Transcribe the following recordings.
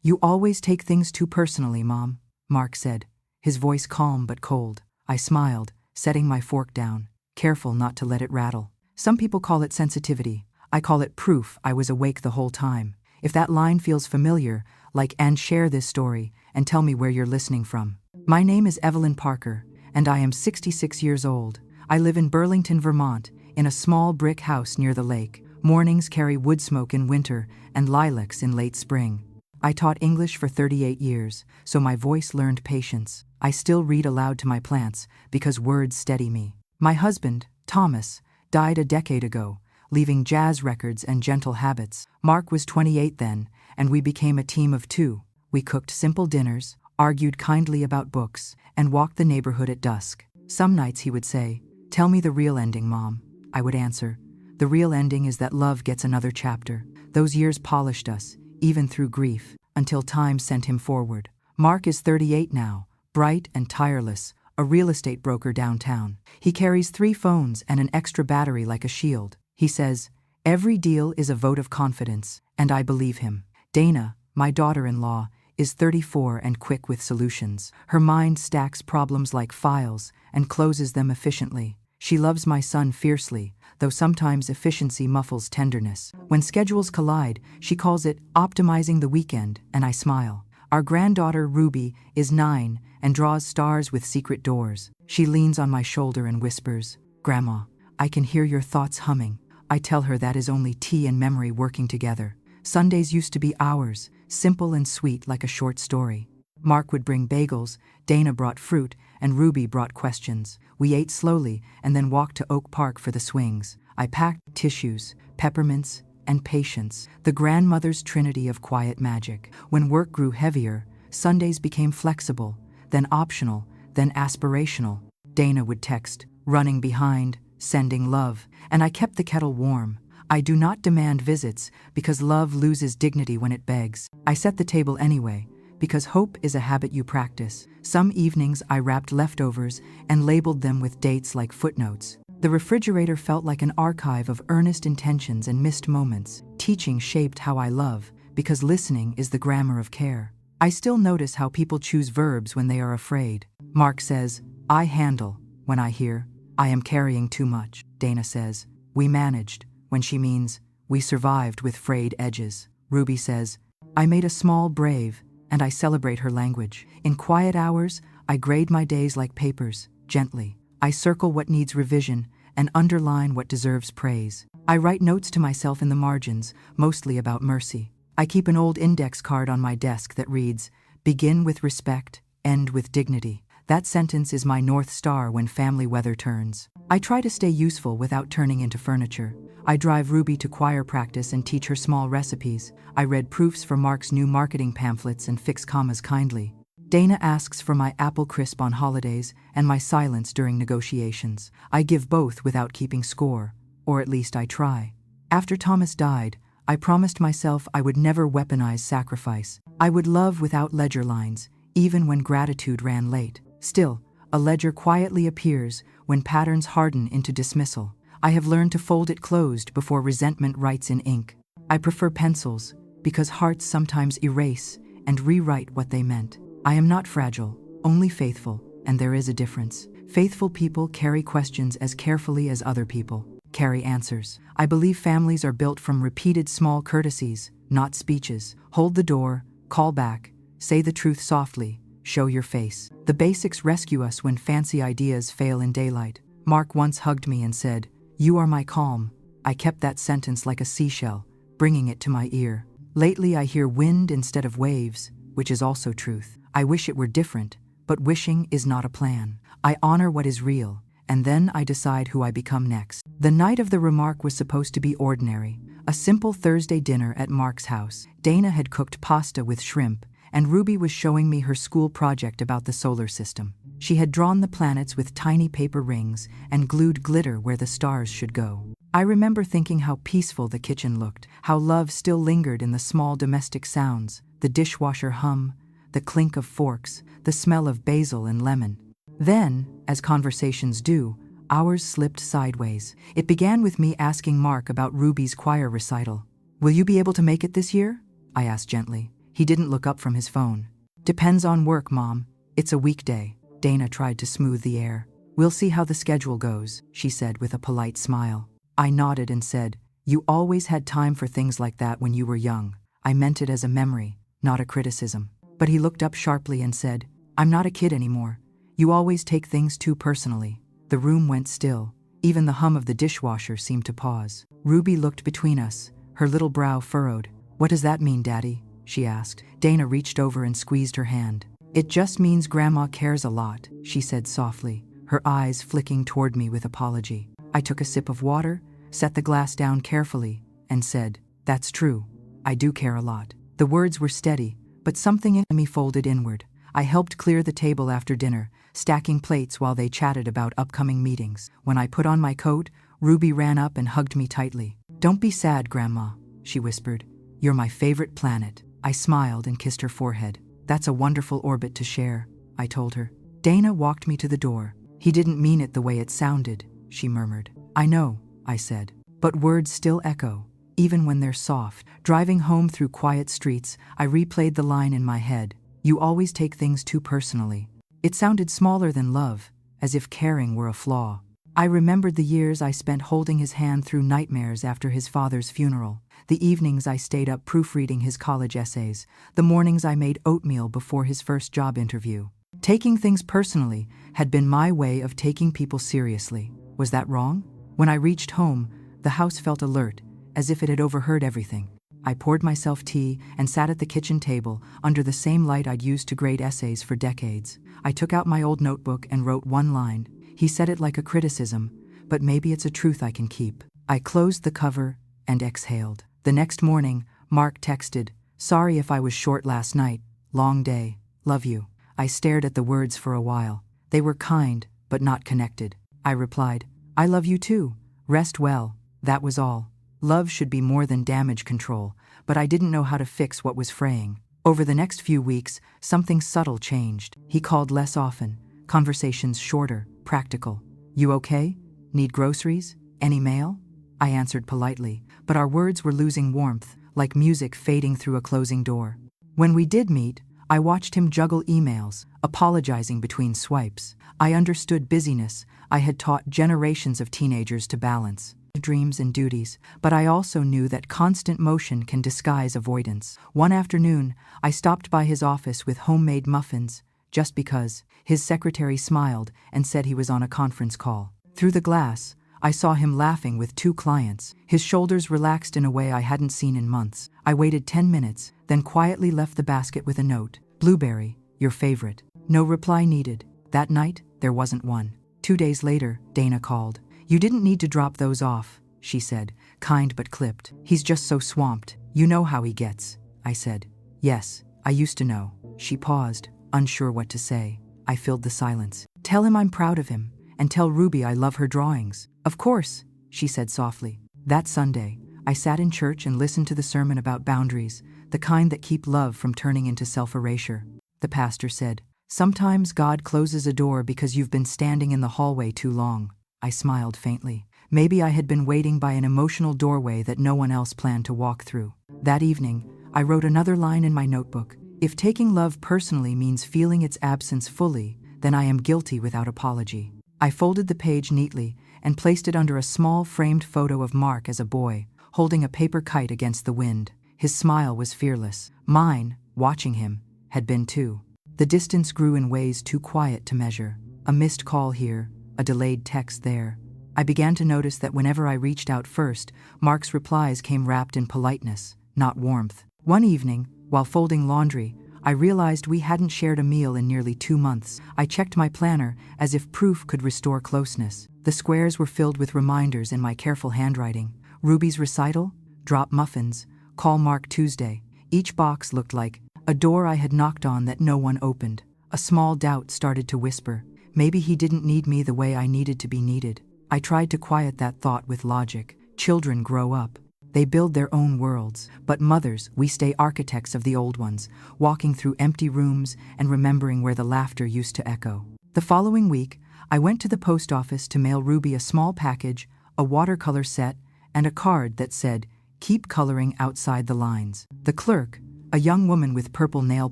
You always take things too personally, Mom, Mark said, his voice calm but cold. I smiled, setting my fork down, careful not to let it rattle. Some people call it sensitivity. I call it proof I was awake the whole time. If that line feels familiar, like and share this story and tell me where you're listening from. My name is Evelyn Parker, and I am 66 years old. I live in Burlington, Vermont, in a small brick house near the lake. Mornings carry wood smoke in winter and lilacs in late spring. I taught English for 38 years, so my voice learned patience. I still read aloud to my plants because words steady me. My husband, Thomas, died a decade ago, leaving jazz records and gentle habits. Mark was 28 then, and we became a team of two. We cooked simple dinners, argued kindly about books, and walked the neighborhood at dusk. Some nights he would say, "Tell me the real ending, Mom." I would answer, "The real ending is that love gets another chapter." Those years polished us, even through grief, until time sent him forward. Mark is 38 now, bright and tireless, a real estate broker downtown. He carries 3 phones and an extra battery like a shield. He says, "Every deal is a vote of confidence," and I believe him. Dana, my daughter-in-law, is 34 and quick with solutions. Her mind stacks problems like files and closes them efficiently. She loves my son fiercely, though sometimes efficiency muffles tenderness. When schedules collide, she calls it optimizing the weekend, and I smile. Our granddaughter, Ruby, is 9 and draws stars with secret doors. She leans on my shoulder and whispers, "Grandma, I can hear your thoughts humming." I tell her that is only tea and memory working together. Sundays used to be ours, simple and sweet like a short story. Mark would bring bagels, Dana brought fruit, and Ruby brought questions. We ate slowly and then walked to Oak Park for the swings. I packed tissues, peppermints, and patience, the grandmother's trinity of quiet magic. When work grew heavier, Sundays became flexible, then optional, then aspirational. Dana would text, "Running behind, sending love," and I kept the kettle warm. I do not demand visits because love loses dignity when it begs. I set the table anyway, because hope is a habit you practice. Some evenings I wrapped leftovers and labeled them with dates like footnotes. The refrigerator felt like an archive of earnest intentions and missed moments. Teaching shaped how I love, because listening is the grammar of care. I still notice how people choose verbs when they are afraid. Mark says, "I handle," when I hear, "I am carrying too much." Dana says, "We managed," when she means, "We survived with frayed edges." Ruby says, "I made a small brave," and I celebrate her language. In quiet hours, I grade my days like papers, gently. I circle what needs revision and underline what deserves praise. I write notes to myself in the margins, mostly about mercy. I keep an old index card on my desk that reads, "Begin with respect, end with dignity." That sentence is my North Star when family weather turns. I try to stay useful without turning into furniture. I drive Ruby to choir practice and teach her small recipes. I read proofs for Mark's new marketing pamphlets and fix commas kindly. Dana asks for my apple crisp on holidays and my silence during negotiations. I give both without keeping score, or at least I try. After Thomas died, I promised myself I would never weaponize sacrifice. I would love without ledger lines, even when gratitude ran late. Still, a ledger quietly appears when patterns harden into dismissal. I have learned to fold it closed before resentment writes in ink. I prefer pencils, because hearts sometimes erase and rewrite what they meant. I am not fragile, only faithful, and there is a difference. Faithful people carry questions as carefully as other people carry answers. I believe families are built from repeated small courtesies, not speeches. Hold the door, call back, say the truth softly, show your face. The basics rescue us when fancy ideas fail in daylight. Mark once hugged me and said, "You are my calm." I kept that sentence like a seashell, bringing it to my ear. Lately I hear wind instead of waves, which is also truth. I wish it were different, but wishing is not a plan. I honor what is real, and then I decide who I become next. The night of the remark was supposed to be ordinary, a simple Thursday dinner at Mark's house. Dana had cooked pasta with shrimp, and Ruby was showing me her school project about the solar system. She had drawn the planets with tiny paper rings and glued glitter where the stars should go. I remember thinking how peaceful the kitchen looked, how love still lingered in the small domestic sounds, the dishwasher hum, the clink of forks, the smell of basil and lemon. Then, as conversations do, ours slipped sideways. It began with me asking Mark about Ruby's choir recital. "Will you be able to make it this year?" I asked gently. He didn't look up from his phone. Depends on work, Mom. It's a weekday. Dana tried to smooth the air. We'll see how the schedule goes, she said with a polite smile. I nodded and said, you always had time for things like that when you were young. I meant it as a memory, not a criticism. But he looked up sharply and said, I'm not a kid anymore. You always take things too personally. The room went still. Even the hum of the dishwasher seemed to pause. Ruby looked between us, her little brow furrowed. What does that mean, Daddy? She asked. Dana reached over and squeezed her hand. It just means Grandma cares a lot, she said softly, her eyes flicking toward me with apology. I took a sip of water, set the glass down carefully, and said, that's true. I do care a lot. The words were steady, but something in me folded inward. I helped clear the table after dinner, stacking plates while they chatted about upcoming meetings. When I put on my coat, Ruby ran up and hugged me tightly. Don't be sad, Grandma, she whispered. You're my favorite planet. I smiled and kissed her forehead. That's a wonderful orbit to share, I told her. Dana walked me to the door. He didn't mean it the way it sounded, she murmured. I know, I said. But words still echo, even when they're soft. Driving home through quiet streets, I replayed the line in my head. You always take things too personally. It sounded smaller than love, as if caring were a flaw. I remembered the years I spent holding his hand through nightmares after his father's funeral, the evenings I stayed up proofreading his college essays, the mornings I made oatmeal before his first job interview. Taking things personally had been my way of taking people seriously. Was that wrong? When I reached home, the house felt alert, as if it had overheard everything. I poured myself tea and sat at the kitchen table under the same light I'd used to grade essays for decades. I took out my old notebook and wrote one line. He said it like a criticism, but maybe it's a truth I can keep. I closed the cover and exhaled. The next morning, Mark texted, sorry if I was short last night. Long day. Love you. I stared at the words for a while. They were kind, but not connected. I replied, I love you too. Rest well. That was all. Love should be more than damage control, but I didn't know how to fix what was fraying. Over the next few weeks, something subtle changed. He called less often, conversations shorter, practical. You okay? Need groceries? Any mail? I answered politely, but our words were losing warmth, like music fading through a closing door. When we did meet, I watched him juggle emails, apologizing between swipes. I understood busyness. I had taught generations of teenagers to balance dreams and duties, but I also knew that constant motion can disguise avoidance. One afternoon, I stopped by his office with homemade muffins, just because. His secretary smiled and said he was on a conference call. Through the glass, I saw him laughing with 2 clients. His shoulders relaxed in a way I hadn't seen in months. I waited 10 minutes, then quietly left the basket with a note. Blueberry, your favorite. No reply needed. That night, there wasn't one. 2 days later, Dana called. You didn't need to drop those off, she said, kind but clipped. He's just so swamped. You know how he gets, I said. Yes, I used to know. She paused, unsure what to say. I filled the silence. Tell him I'm proud of him, and tell Ruby I love her drawings. Of course, she said softly. That Sunday, I sat in church and listened to the sermon about boundaries, the kind that keep love from turning into self-erasure. The pastor said, sometimes God closes a door because you've been standing in the hallway too long. I smiled faintly. Maybe I had been waiting by an emotional doorway that no one else planned to walk through. That evening, I wrote another line in my notebook. If taking love personally means feeling its absence fully, then I am guilty without apology. I folded the page neatly and placed it under a small framed photo of Mark as a boy, holding a paper kite against the wind. His smile was fearless. Mine, watching him, had been too. The distance grew in ways too quiet to measure. A missed call here, a delayed text there. I began to notice that whenever I reached out first, Mark's replies came wrapped in politeness, not warmth. One evening, while folding laundry, I realized we hadn't shared a meal in nearly 2 months. I checked my planner as if proof could restore closeness. The squares were filled with reminders in my careful handwriting. Ruby's recital, drop muffins, call Mark Tuesday. Each box looked like a door I had knocked on that no one opened. A small doubt started to whisper. Maybe he didn't need me the way I needed to be needed. I tried to quiet that thought with logic. Children grow up. They build their own worlds. But mothers, we stay architects of the old ones, walking through empty rooms and remembering where the laughter used to echo. The following week, I went to the post office to mail Ruby a small package, a watercolor set, and a card that said, "Keep coloring outside the lines." The clerk, A young woman with purple nail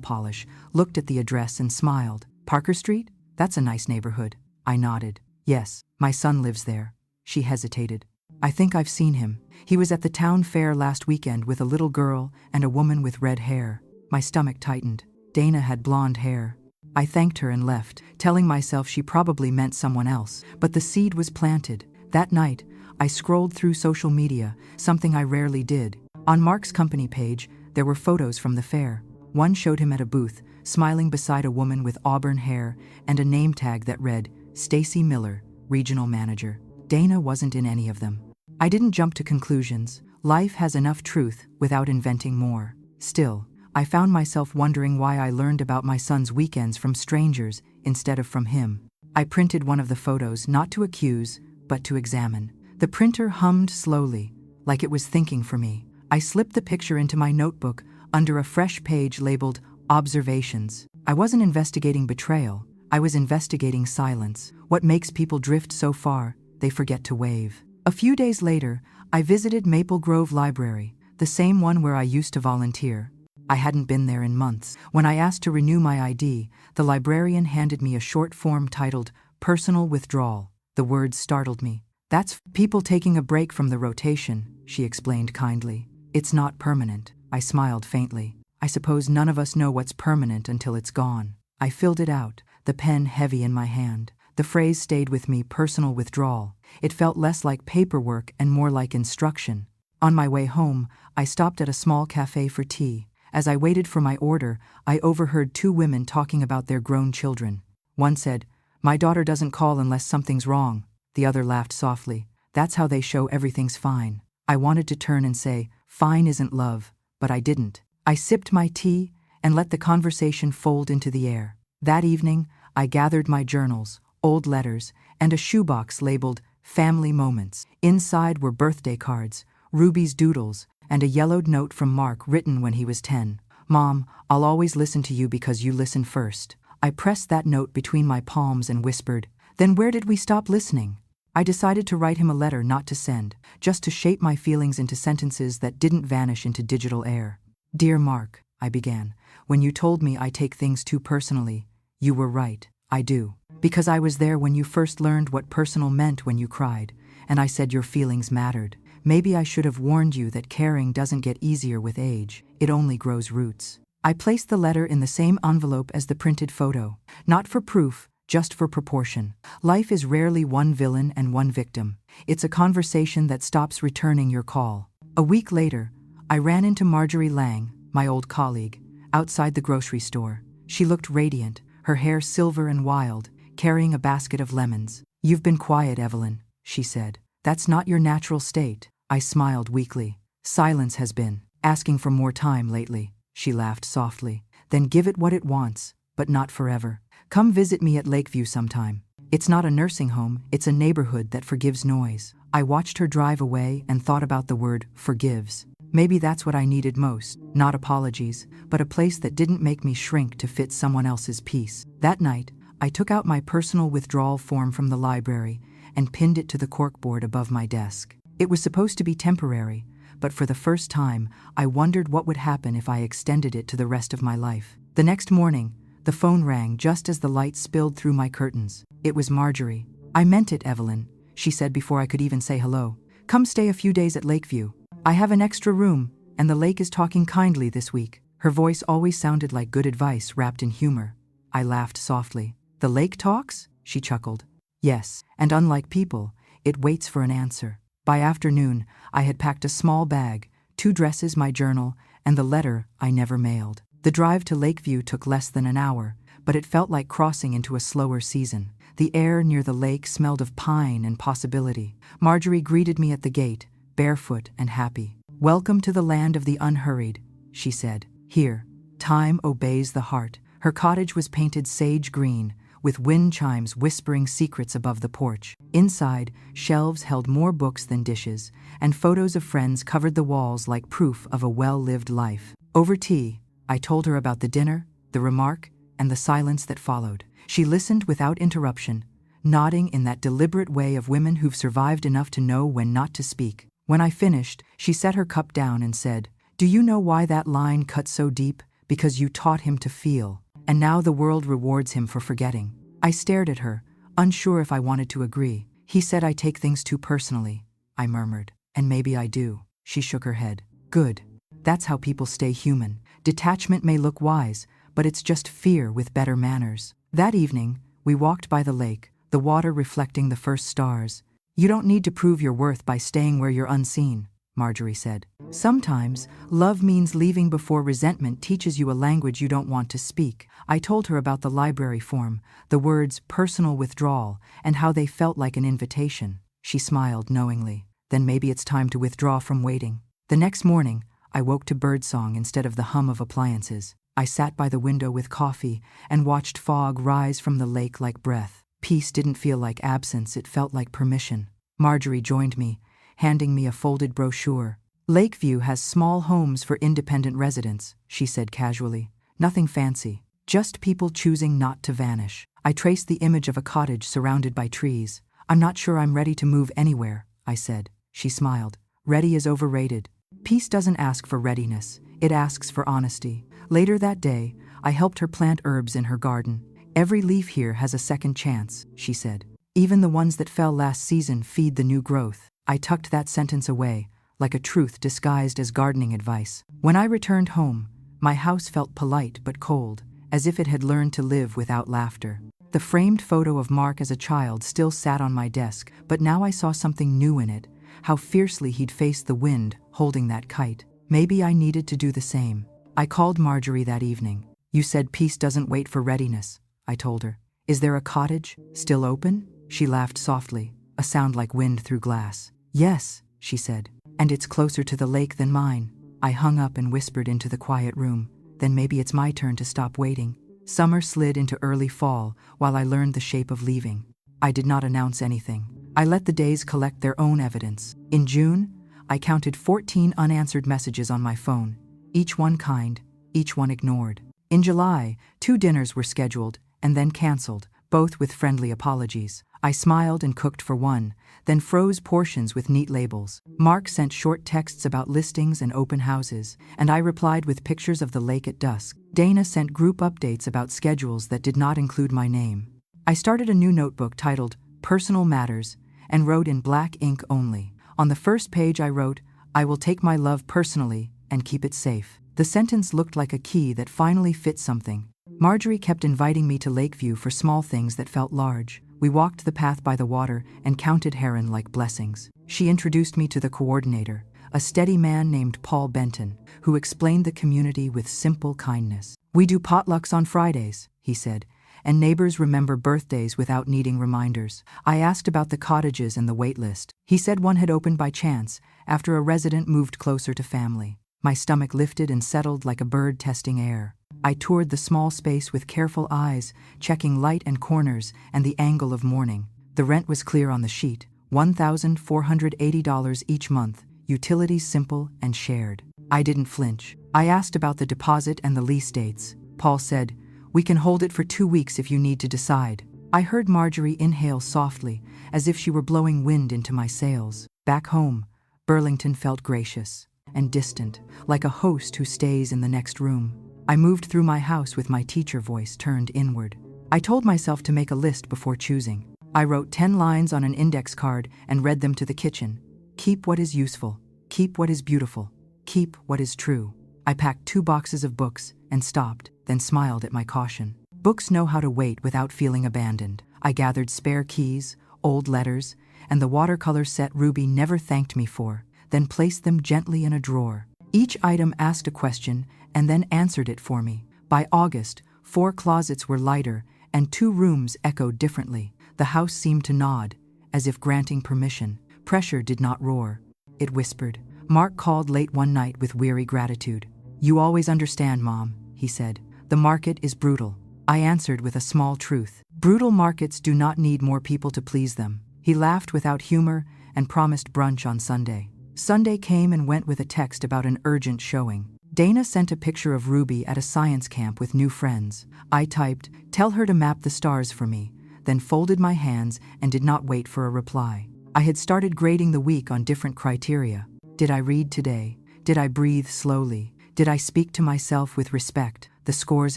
polish looked at the address and smiled. Parker Street? That's a nice neighborhood. I nodded. Yes, my son lives there. She hesitated. I think I've seen him. He was at the town fair last weekend with a little girl and a woman with red hair. My stomach tightened. Dana had blonde hair. I thanked her and left, telling myself she probably meant someone else. But the seed was planted. That night, I scrolled through social media, something I rarely did. On Mark's company page, there were photos from the fair. One showed him at a booth, smiling beside a woman with auburn hair and a name tag that read, Stacy Miller, Regional Manager. Dana wasn't in any of them. I didn't jump to conclusions. Life has enough truth without inventing more. Still, I found myself wondering why I learned about my son's weekends from strangers instead of from him. I printed one of the photos not to accuse, but to examine. The printer hummed slowly, like it was thinking for me. I slipped the picture into my notebook under a fresh page labeled Observations. I wasn't investigating betrayal. I was investigating silence. What makes people drift so far, they forget to wave. A few days later, I visited Maple Grove Library, the same one where I used to volunteer. I hadn't been there in months. When I asked to renew my ID, the librarian handed me a short form titled Personal Withdrawal. The words startled me. That's people taking a break from the rotation, she explained kindly. It's not permanent. I smiled faintly. I suppose none of us know what's permanent until it's gone. I filled it out, the pen heavy in my hand. The phrase stayed with me, personal withdrawal. It felt less like paperwork and more like instruction. On my way home, I stopped at a small cafe for tea. As I waited for my order, I overheard two women talking about their grown children. One said, "My daughter doesn't call unless something's wrong." The other laughed softly. "That's how they show everything's fine." I wanted to turn and say, "Fine isn't love," but I didn't. I sipped my tea and let the conversation fold into the air. That evening, I gathered my journals, old letters, and a shoebox labeled Family Moments. Inside were birthday cards, Ruby's doodles, and a yellowed note from Mark written when he was 10. "Mom, I'll always listen to you because you listen first." I pressed that note between my palms and whispered, "Then where did we stop listening?" I decided to write him a letter not to send, just to shape my feelings into sentences that didn't vanish into digital air. "Dear Mark," I began, "when you told me I take things too personally, you were right, I do. Because I was there when you first learned what personal meant when you cried, and I said your feelings mattered. Maybe I should have warned you that caring doesn't get easier with age, it only grows roots." I placed the letter in the same envelope as the printed photo, not for proof, just for proportion. Life is rarely one villain and one victim. It's a conversation that stops returning your call. A week later, I ran into Marjorie Lang, my old colleague, outside the grocery store. She looked radiant, her hair silver and wild, carrying a basket of lemons. "You've been quiet, Evelyn," she said. "That's not your natural state." I smiled weakly. "Silence has been asking for more time lately," she laughed softly. "Then give it what it wants, but not forever. Come visit me at Lakeview sometime. It's not a nursing home, it's a neighborhood that forgives noise." I watched her drive away and thought about the word forgives. Maybe that's what I needed most. Not apologies, but a place that didn't make me shrink to fit someone else's peace. That night, I took out my personal withdrawal form from the library and pinned it to the corkboard above my desk. It was supposed to be temporary, but for the first time, I wondered what would happen if I extended it to the rest of my life. The next morning, the phone rang just as the light spilled through my curtains. It was Marjorie. "I meant it, Evelyn," she said before I could even say hello. "Come stay a few days at Lakeview. I have an extra room, and the lake is talking kindly this week." Her voice always sounded like good advice wrapped in humor. I laughed softly. "The lake talks?" she chuckled. "Yes, and unlike people, it waits for an answer." By afternoon, I had packed a small bag, 2 dresses, my journal, and the letter I never mailed. The drive to Lakeview took less than an hour, but it felt like crossing into a slower season. The air near the lake smelled of pine and possibility. Marjorie greeted me at the gate, barefoot and happy. "Welcome to the land of the unhurried," she said. "Here, time obeys the heart." Her cottage was painted sage green, with wind chimes whispering secrets above the porch. Inside, shelves held more books than dishes, and photos of friends covered the walls like proof of a well-lived life. Over tea, I told her about the dinner, the remark, and the silence that followed. She listened without interruption, nodding in that deliberate way of women who've survived enough to know when not to speak. When I finished, she set her cup down and said, Do you know why that line cut so deep? Because you taught him to feel, and now the world rewards him for forgetting. I stared at her, unsure if I wanted to agree. He said I take things too personally, I murmured. And maybe I do. She shook her head. Good. That's how people stay human. Detachment may look wise, but it's just fear with better manners. That evening, we walked by the lake, the water reflecting the first stars. You don't need to prove your worth by staying where you're unseen, Marjorie said. Sometimes, love means leaving before resentment teaches you a language you don't want to speak. I told her about the library form, the words personal withdrawal, and how they felt like an invitation. She smiled knowingly. Then maybe it's time to withdraw from waiting. The next morning, I woke to birdsong instead of the hum of appliances. I sat by the window with coffee and watched fog rise from the lake like breath. Peace didn't feel like absence, it felt like permission. Marjorie joined me, handing me a folded brochure. Lakeview has small homes for independent residents, she said casually. Nothing fancy, just people choosing not to vanish. I traced the image of a cottage surrounded by trees. I'm not sure I'm ready to move anywhere, I said. She smiled. Ready is overrated. Peace doesn't ask for readiness, it asks for honesty. Later that day, I helped her plant herbs in her garden. Every leaf here has a second chance, she said. Even the ones that fell last season feed the new growth. I tucked that sentence away, like a truth disguised as gardening advice. When I returned home, my house felt polite but cold, as if it had learned to live without laughter. The framed photo of Mark as a child still sat on my desk, but now I saw something new in it. How fiercely he'd faced the wind, holding that kite. Maybe I needed to do the same. I called Marjorie that evening. You said peace doesn't wait for readiness, I told her. Is there a cottage still open? She laughed softly, a sound like wind through glass. Yes, she said, and it's closer to the lake than mine. I hung up and whispered into the quiet room. Then maybe it's my turn to stop waiting. Summer slid into early fall while I learned the shape of leaving. I did not announce anything. I let the days collect their own evidence. In June, I counted 14 unanswered messages on my phone, each one kind, each one ignored. In July, 2 dinners were scheduled and then canceled, both with friendly apologies. I smiled and cooked for one, then froze portions with neat labels. Mark sent short texts about listings and open houses, and I replied with pictures of the lake at dusk. Dana sent group updates about schedules that did not include my name. I started a new notebook titled Personal Matters and wrote in black ink only. On the first page I wrote, I will take my love personally and keep it safe. The sentence looked like a key that finally fit something. Marjorie kept inviting me to Lakeview for small things that felt large. We walked the path by the water and counted heron like blessings. She introduced me to the coordinator, a steady man named Paul Benton, who explained the community with simple kindness. We do potlucks on Fridays, he said, and neighbors remember birthdays without needing reminders. I asked about the cottages and the wait list. He said one had opened by chance after a resident moved closer to family. My stomach lifted and settled like a bird testing air. I toured the small space with careful eyes, checking light and corners and the angle of morning. The rent was clear on the sheet, $1,480 each month, utilities simple and shared. I didn't flinch. I asked about the deposit and the lease dates. Paul said, we can hold it for 2 weeks if you need to decide. I heard Marjorie inhale softly, as if she were blowing wind into my sails. Back home, Burlington felt gracious and distant, like a host who stays in the next room. I moved through my house with my teacher voice turned inward. I told myself to make a list before choosing. I wrote 10 lines on an index card and read them to the kitchen. Keep what is useful. Keep what is beautiful. Keep what is true. I packed 2 boxes of books and stopped, then smiled at my caution. Books know how to wait without feeling abandoned. I gathered spare keys, old letters, and the watercolor set Ruby never thanked me for, then placed them gently in a drawer. Each item asked a question and then answered it for me. By August, 4 closets were lighter and 2 rooms echoed differently. The house seemed to nod, as if granting permission. Pressure did not roar. It whispered. Mark called late one night with weary gratitude. You always understand, Mom, he said. The market is brutal. I answered with a small truth. Brutal markets do not need more people to please them. He laughed without humor and promised brunch on Sunday. Sunday came and went with a text about an urgent showing. Dana sent a picture of Ruby at a science camp with new friends. I typed, tell her to map the stars for me, then folded my hands and did not wait for a reply. I had started grading the week on different criteria. Did I read today? Did I breathe slowly? Did I speak to myself with respect? The scores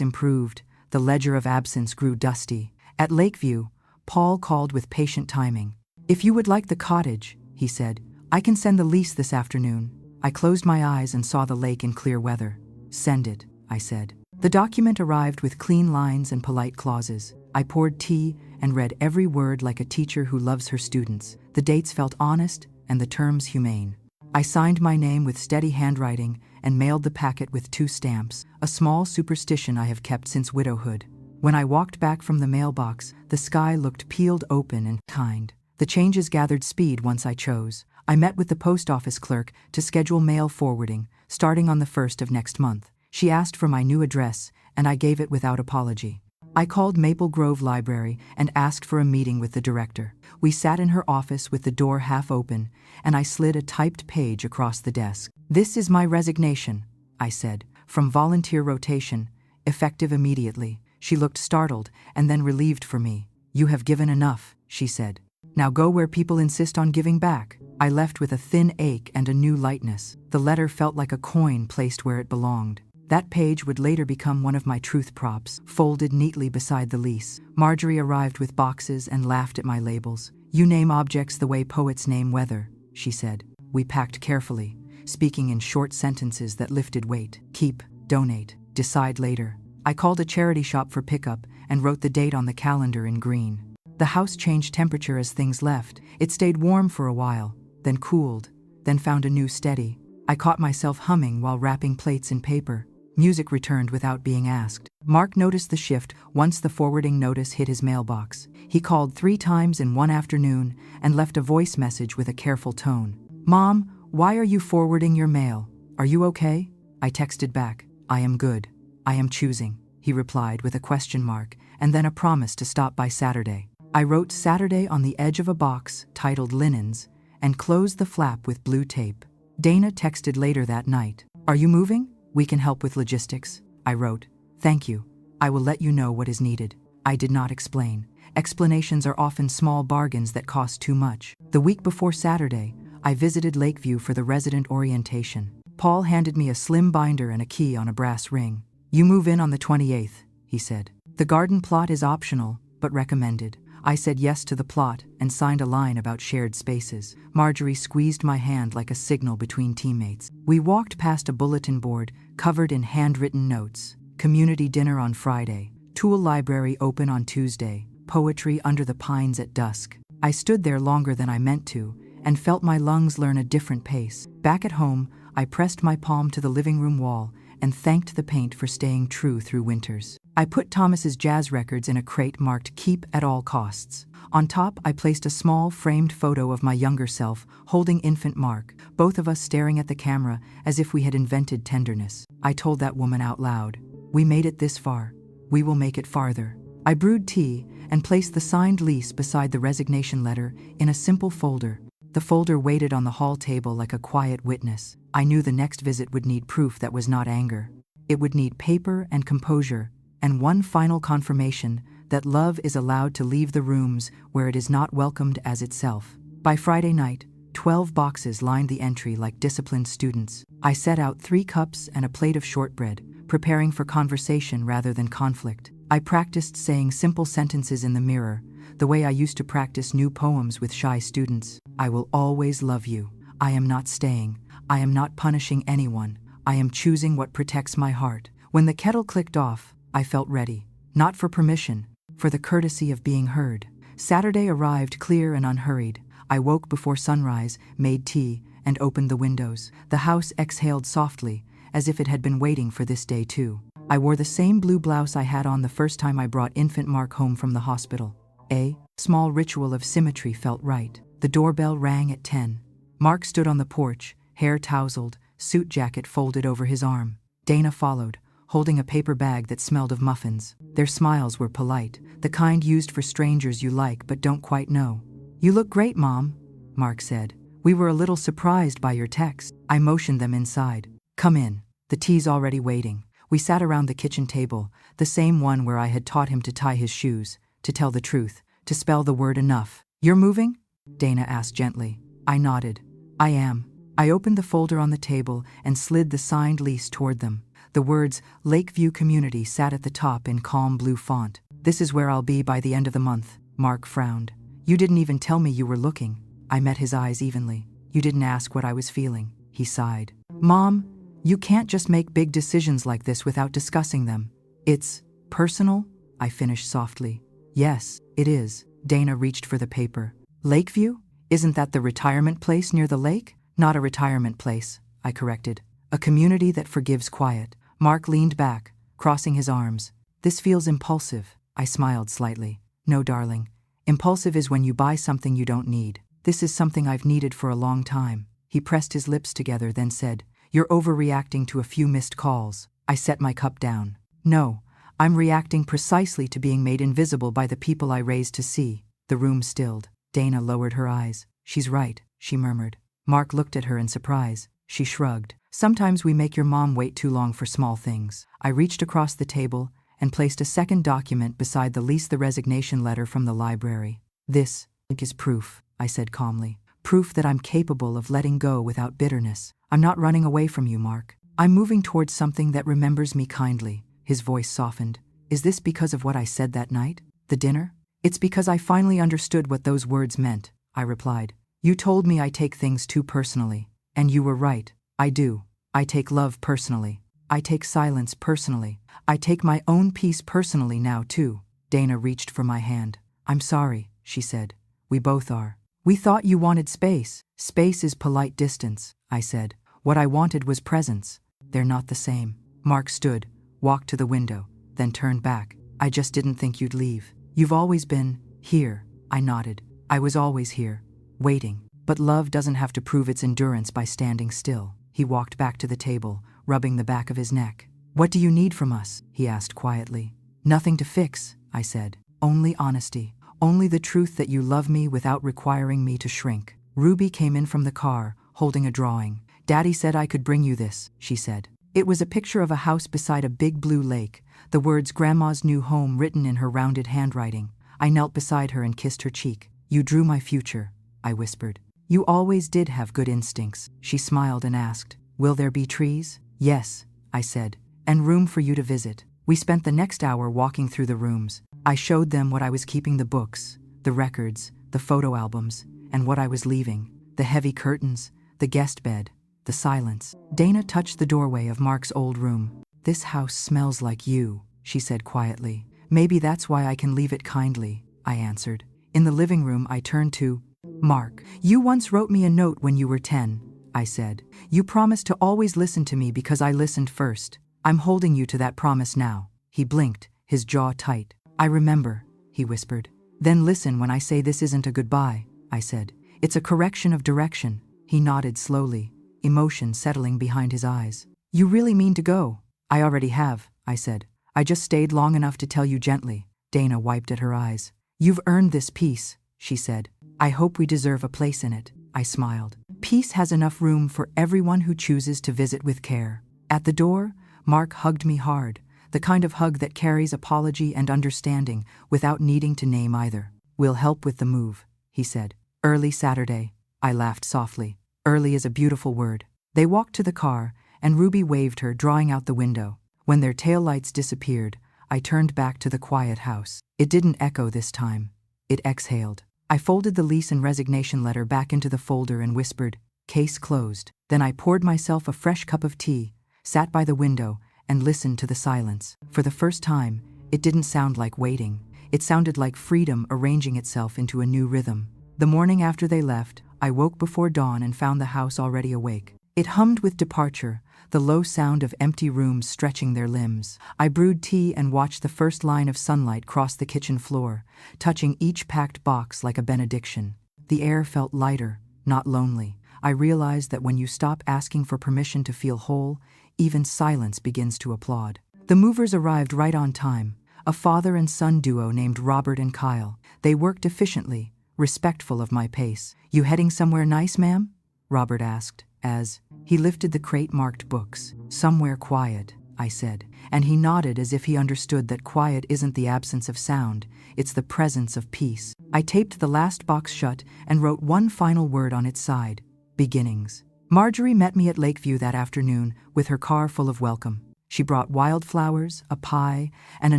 improved. The ledger of absence grew dusty. At Lakeview, Paul called with patient timing. "If you would like the cottage," he said, "I can send the lease this afternoon." I closed my eyes and saw the lake in clear weather. "Send it," I said. The document arrived with clean lines and polite clauses. I poured tea and read every word like a teacher who loves her students. The dates felt honest and the terms humane. I signed my name with steady handwriting and mailed the packet with 2 stamps, a small superstition I have kept since widowhood. When I walked back from the mailbox, the sky looked peeled open and kind. The changes gathered speed once I chose. I met with the post office clerk to schedule mail forwarding, starting on the 1st of next month. She asked for my new address, and I gave it without apology. I called Maple Grove Library and asked for a meeting with the director. We sat in her office with the door half open, and I slid a typed page across the desk. "This is my resignation," I said, "from volunteer rotation, effective immediately." She looked startled and then relieved for me. "You have given enough," she said. "Now go where people insist on giving back." I left with a thin ache and a new lightness. The letter felt like a coin placed where it belonged. That page would later become one of my truth props, folded neatly beside the lease. Marjorie arrived with boxes and laughed at my labels. "You name objects the way poets name weather," she said. We packed carefully, speaking in short sentences that lifted weight. Keep, donate, decide later. I called a charity shop for pickup and wrote the date on the calendar in green. The house changed temperature as things left. It stayed warm for a while, then cooled, then found a new steady. I caught myself humming while wrapping plates in paper. Music returned without being asked. Mark noticed the shift once the forwarding notice hit his mailbox. He called 3 times in one afternoon and left a voice message with a careful tone. "Mom, why are you forwarding your mail? Are you okay?" I texted back, "I am good. I am choosing," he replied with a question mark, and then a promise to stop by Saturday. I wrote Saturday on the edge of a box titled Linens and closed the flap with blue tape. Dana texted later that night. "Are you moving? We can help with logistics." I wrote, "Thank you. I will let you know what is needed." I did not explain. Explanations are often small bargains that cost too much. The week before Saturday, I visited Lakeview for the resident orientation. Paul handed me a slim binder and a key on a brass ring. "You move in on the 28th, he said. "The garden plot is optional, but recommended." I said yes to the plot and signed a line about shared spaces. Marjorie squeezed my hand like a signal between teammates. We walked past a bulletin board covered in handwritten notes. Community dinner on Friday. Tool library open on Tuesday. Poetry under the pines at dusk. I stood there longer than I meant to and felt my lungs learn a different pace. Back at home, I pressed my palm to the living room wall and thanked the paint for staying true through winters. I put Thomas's jazz records in a crate marked "Keep at all costs." On top, I placed a small framed photo of my younger self holding infant Mark, both of us staring at the camera as if we had invented tenderness. I told that woman out loud, "We made it this far. We will make it farther." I brewed tea and placed the signed lease beside the resignation letter in a simple folder. The folder waited on the hall table like a quiet witness. I knew the next visit would need proof that was not anger. It would need paper and composure, and one final confirmation that love is allowed to leave the rooms where it is not welcomed as itself. By Friday night, 12 boxes lined the entry like disciplined students. I set out 3 cups and a plate of shortbread, preparing for conversation rather than conflict. I practiced saying simple sentences in the mirror, the way I used to practice new poems with shy students. "I will always love you. I am not staying. I am not punishing anyone. I am choosing what protects my heart." When the kettle clicked off, I felt ready. Not for permission, for the courtesy of being heard. Saturday arrived clear and unhurried. I woke before sunrise, made tea, and opened the windows. The house exhaled softly, as if it had been waiting for this day too. I wore the same blue blouse I had on the first time I brought infant Mark home from the hospital. A small ritual of symmetry felt right. The doorbell rang at 10. Mark stood on the porch, hair tousled, suit jacket folded over his arm. Dana followed, holding a paper bag that smelled of muffins. Their smiles were polite, the kind used for strangers you like but don't quite know. "You look great, Mom," Mark said. "We were a little surprised by your text." I motioned them inside. "Come in. The tea's already waiting." We sat around the kitchen table, the same one where I had taught him to tie his shoes, to tell the truth, to spell the word enough. "You're moving?" Dana asked gently. I nodded. "I am. I opened the folder on the table and slid the signed lease toward them. The words Lakeview Community sat at the top in calm blue font. "This is where I'll be by the end of the month." Mark frowned. "You didn't even tell me you were looking." I met his eyes evenly. "You didn't ask what I was feeling." He sighed. "Mom, you can't just make big decisions like this without discussing them. It's personal," I finished softly. "Yes, it is." Dana reached for the paper. "Lakeview? Isn't that the retirement place near the lake?" "Not a retirement place," I corrected. "A community that forgives quiet." Mark leaned back, crossing his arms. "This feels impulsive." I smiled slightly. "No, darling. Impulsive is when you buy something you don't need. This is something I've needed for a long time." He pressed his lips together, then said, "You're overreacting to a few missed calls." I set my cup down. "No, I'm reacting precisely to being made invisible by the people I raised to see." The room stilled. Dana lowered her eyes. "She's right," she murmured. Mark looked at her in surprise. She shrugged. "Sometimes we make your mom wait too long for small things." I reached across the table and placed a second document beside the lease, the resignation letter from the library. "This is proof," I said calmly. "Proof that I'm capable of letting go without bitterness. I'm not running away from you, Mark. I'm moving towards something that remembers me kindly." His voice softened. "Is this because of what I said that night? The dinner?" "It's because I finally understood what those words meant," I replied. "You told me I take things too personally. And you were right. I do. I take love personally. I take silence personally. I take my own peace personally now, too." Dana reached for my hand. "I'm sorry," she said. "We both are." "We thought you wanted space." "Space is polite distance," I said. "What I wanted was presence." "They're not the same." Mark stood, walked to the window, then turned back. "I just didn't think you'd leave. You've always been here." I nodded. "I was always here, waiting. But love doesn't have to prove its endurance by standing still." He walked back to the table, rubbing the back of his neck. "What do you need from us?" he asked quietly. "Nothing to fix," I said. "Only honesty. Only the truth that you love me without requiring me to shrink." Ruby came in from the car, holding a drawing. "Daddy said I could bring you this," she said. It was a picture of a house beside a big blue lake, the words "Grandma's New Home" written in her rounded handwriting. I knelt beside her and kissed her cheek. "You drew my future," I whispered. "You always did have good instincts." She smiled and asked, "Will there be trees?" "Yes," I said, "and room for you to visit." We spent the next hour walking through the rooms. I showed them what I was keeping, the books, the records, the photo albums, and what I was leaving, the heavy curtains, the guest bed, the silence. Dana touched the doorway of Mark's old room. "This house smells like you," she said quietly. "Maybe that's why I can leave it kindly," I answered. In the living room, I turned to Mark. "You once wrote me a note when you were 10, I said. "You promised to always listen to me because I listened first. I'm holding you to that promise now." He blinked, his jaw tight. "I remember," he whispered. "Then listen when I say this isn't a goodbye," I said. "It's a correction of direction." He nodded slowly, emotion settling behind his eyes. "You really mean to go?" "I already have," I said. "I just stayed long enough to tell you gently." Dana wiped at her eyes. "You've earned this peace," she said. "I hope we deserve a place in it." I smiled. "Peace has enough room for everyone who chooses to visit with care." At the door, Mark hugged me hard, the kind of hug that carries apology and understanding without needing to name either. "We'll help with the move," he said. "Early Saturday." I laughed softly. Early is a beautiful word. They walked to the car, and Ruby waved her, drawing out the window. When their taillights disappeared, I turned back to the quiet house. It didn't echo this time. It exhaled. I folded the lease and resignation letter back into the folder and whispered, "Case closed." Then I poured myself a fresh cup of tea, sat by the window, and listened to the silence. For the first time, it didn't sound like waiting. It sounded like freedom arranging itself into a new rhythm. The morning after they left, I woke before dawn and found the house already awake. It hummed with departure, the low sound of empty rooms stretching their limbs. I brewed tea and watched the first line of sunlight cross the kitchen floor, touching each packed box like a benediction. The air felt lighter, not lonely. I realized that when you stop asking for permission to feel whole, even silence begins to applaud. The movers arrived right on time, a father and son duo named Robert and Kyle. They worked efficiently, respectful of my pace. "You heading somewhere nice, ma'am?" Robert asked, as he lifted the crate marked books. "Somewhere quiet," I said, and he nodded as if he understood that quiet isn't the absence of sound, it's the presence of peace. I taped the last box shut and wrote one final word on its side: beginnings. Marjorie met me at Lakeview that afternoon with her car full of welcome. She brought wildflowers, a pie, and a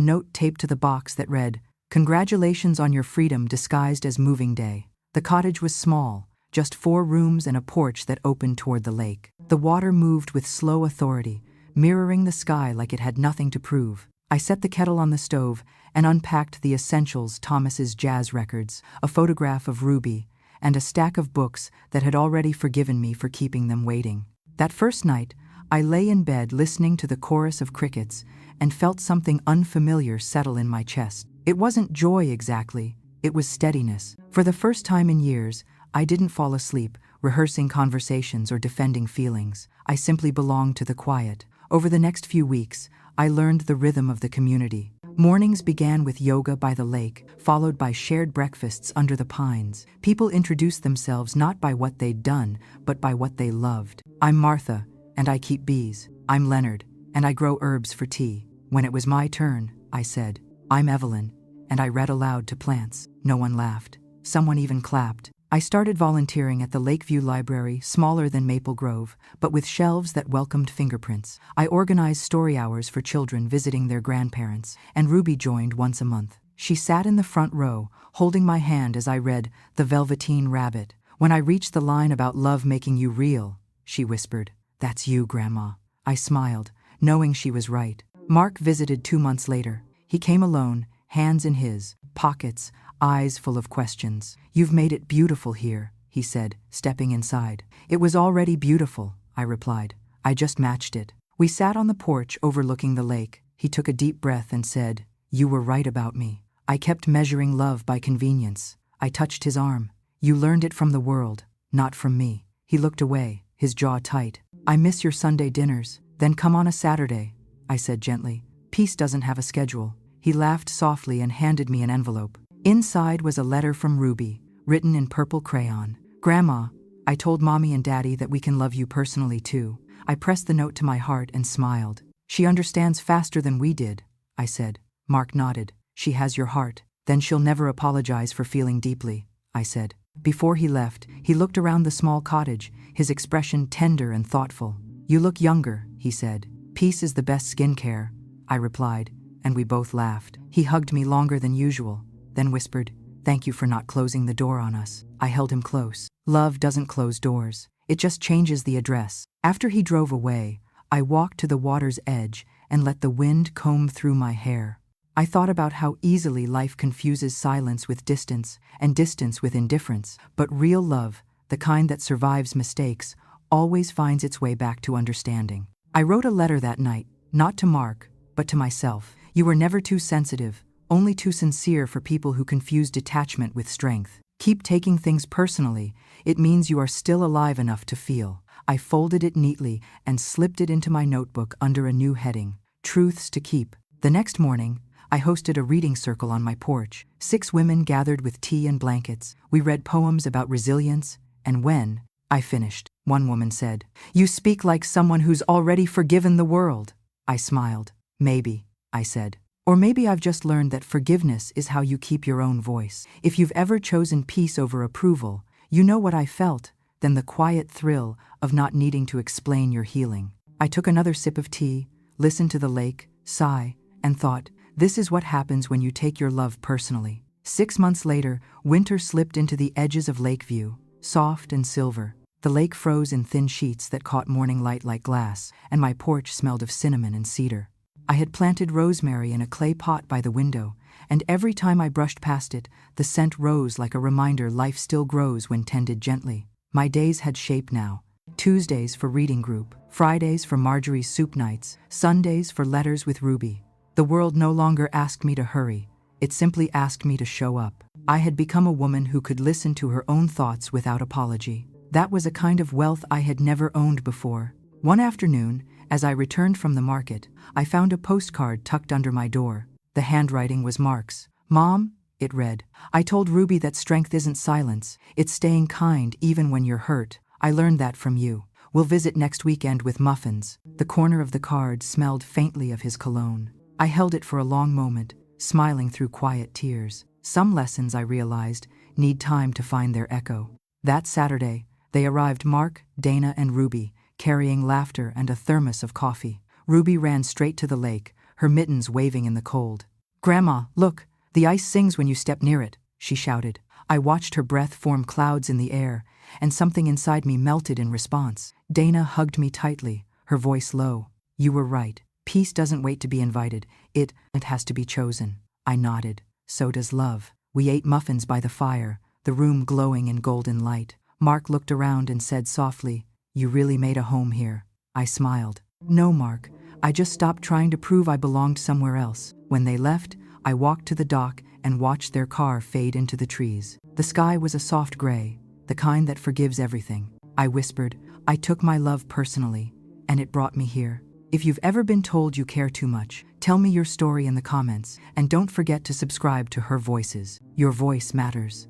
note taped to the box that read, "Congratulations on your freedom disguised as moving day." The cottage was small, just 4 rooms and a porch that opened toward the lake. The water moved with slow authority, mirroring the sky like it had nothing to prove. I set the kettle on the stove and unpacked the essentials: Thomas's jazz records, a photograph of Ruby, and a stack of books that had already forgiven me for keeping them waiting. That first night, I lay in bed listening to the chorus of crickets and felt something unfamiliar settle in my chest. It wasn't joy exactly, it was steadiness. For the first time in years, I didn't fall asleep, rehearsing conversations or defending feelings. I simply belonged to the quiet. Over the next few weeks, I learned the rhythm of the community. Mornings began with yoga by the lake, followed by shared breakfasts under the pines. People introduced themselves not by what they'd done, but by what they loved. "I'm Martha, and I keep bees." "I'm Leonard, and I grow herbs for tea." When it was my turn, I said, "I'm Evelyn, and I read aloud to plants." No one laughed. Someone even clapped. I started volunteering at the Lakeview Library, smaller than Maple Grove, but with shelves that welcomed fingerprints. I organized story hours for children visiting their grandparents, and Ruby joined once a month. She sat in the front row, holding my hand as I read The Velveteen Rabbit. When I reached the line about love making you real, she whispered, "That's you, Grandma." I smiled, knowing she was right. Mark visited 2 months later. He came alone, hands in his pockets, eyes full of questions. "You've made it beautiful here," he said, stepping inside. "It was already beautiful," I replied. "I just matched it." We sat on the porch overlooking the lake. He took a deep breath and said, "You were right about me. I kept measuring love by convenience." I touched his arm. "You learned it from the world, not from me." He looked away, his jaw tight. "I miss your Sunday dinners." "Then come on a Saturday," I said gently. "Peace doesn't have a schedule." He laughed softly and handed me an envelope. Inside was a letter from Ruby, written in purple crayon. "Grandma, I told Mommy and Daddy that we can love you personally too." I pressed the note to my heart and smiled. "She understands faster than we did," I said. Mark nodded. "She has your heart. Then she'll never apologize for feeling deeply," I said. Before he left, he looked around the small cottage, his expression tender and thoughtful. "You look younger," he said. "Peace is the best skincare," I replied, and we both laughed. He hugged me longer than usual, then whispered, "Thank you for not closing the door on us." I held him close. Love doesn't close doors. It just changes the address. After he drove away, I walked to the water's edge and let the wind comb through my hair. I thought about how easily life confuses silence with distance and distance with indifference, but real love, the kind that survives mistakes, always finds its way back to understanding. I wrote a letter that night, not to Mark, but to myself. You were never too sensitive, only too sincere for people who confuse detachment with strength. Keep taking things personally. It means you are still alive enough to feel. I folded it neatly and slipped it into my notebook under a new heading, Truths to Keep. The next morning, I hosted a reading circle on my porch. 6 women gathered with tea and blankets. We read poems about resilience, and when I finished, one woman said, "You speak like someone who's already forgiven the world." I smiled. "Maybe," I said. "Or maybe I've just learned that forgiveness is how you keep your own voice. If you've ever chosen peace over approval, you know what I felt, then the quiet thrill of not needing to explain your healing." I took another sip of tea, listened to the lake, sigh, and thought, this is what happens when you take your love personally. 6 months later, winter slipped into the edges of Lakeview, soft and silver. The lake froze in thin sheets that caught morning light like glass, and my porch smelled of cinnamon and cedar. I had planted rosemary in a clay pot by the window, and every time I brushed past it, the scent rose like a reminder life still grows when tended gently. My days had shape now. Tuesdays for reading group, Fridays for Marjorie's soup nights, Sundays for letters with Ruby. The world no longer asked me to hurry, it simply asked me to show up. I had become a woman who could listen to her own thoughts without apology. That was a kind of wealth I had never owned before. One afternoon, as I returned from the market, I found a postcard tucked under my door. The handwriting was Mark's. "Mom," it read, "I told Ruby that strength isn't silence, it's staying kind even when you're hurt. I learned that from you. We'll visit next weekend with muffins." The corner of the card smelled faintly of his cologne. I held it for a long moment, smiling through quiet tears. Some lessons, I realized, need time to find their echo. That Saturday, They arrived Mark, Dana, and Ruby, carrying laughter and a thermos of coffee. Ruby ran straight to the lake, her mittens waving in the cold. "Grandma, look, the ice sings when you step near it," she shouted. I watched her breath form clouds in the air, and something inside me melted in response. Dana hugged me tightly, her voice low. "You were right. Peace doesn't wait to be invited. It has to be chosen." I nodded. "So does love." We ate muffins by the fire, the room glowing in golden light. Mark looked around and said softly, "You really made a home here." I smiled. "No, Mark. I just stopped trying to prove I belonged somewhere else." When they left, I walked to the dock and watched their car fade into the trees. The sky was a soft gray, the kind that forgives everything. I whispered, "I took my love personally, and it brought me here." If you've ever been told you care too much, tell me your story in the comments, and don't forget to subscribe to Her Voices. Your voice matters.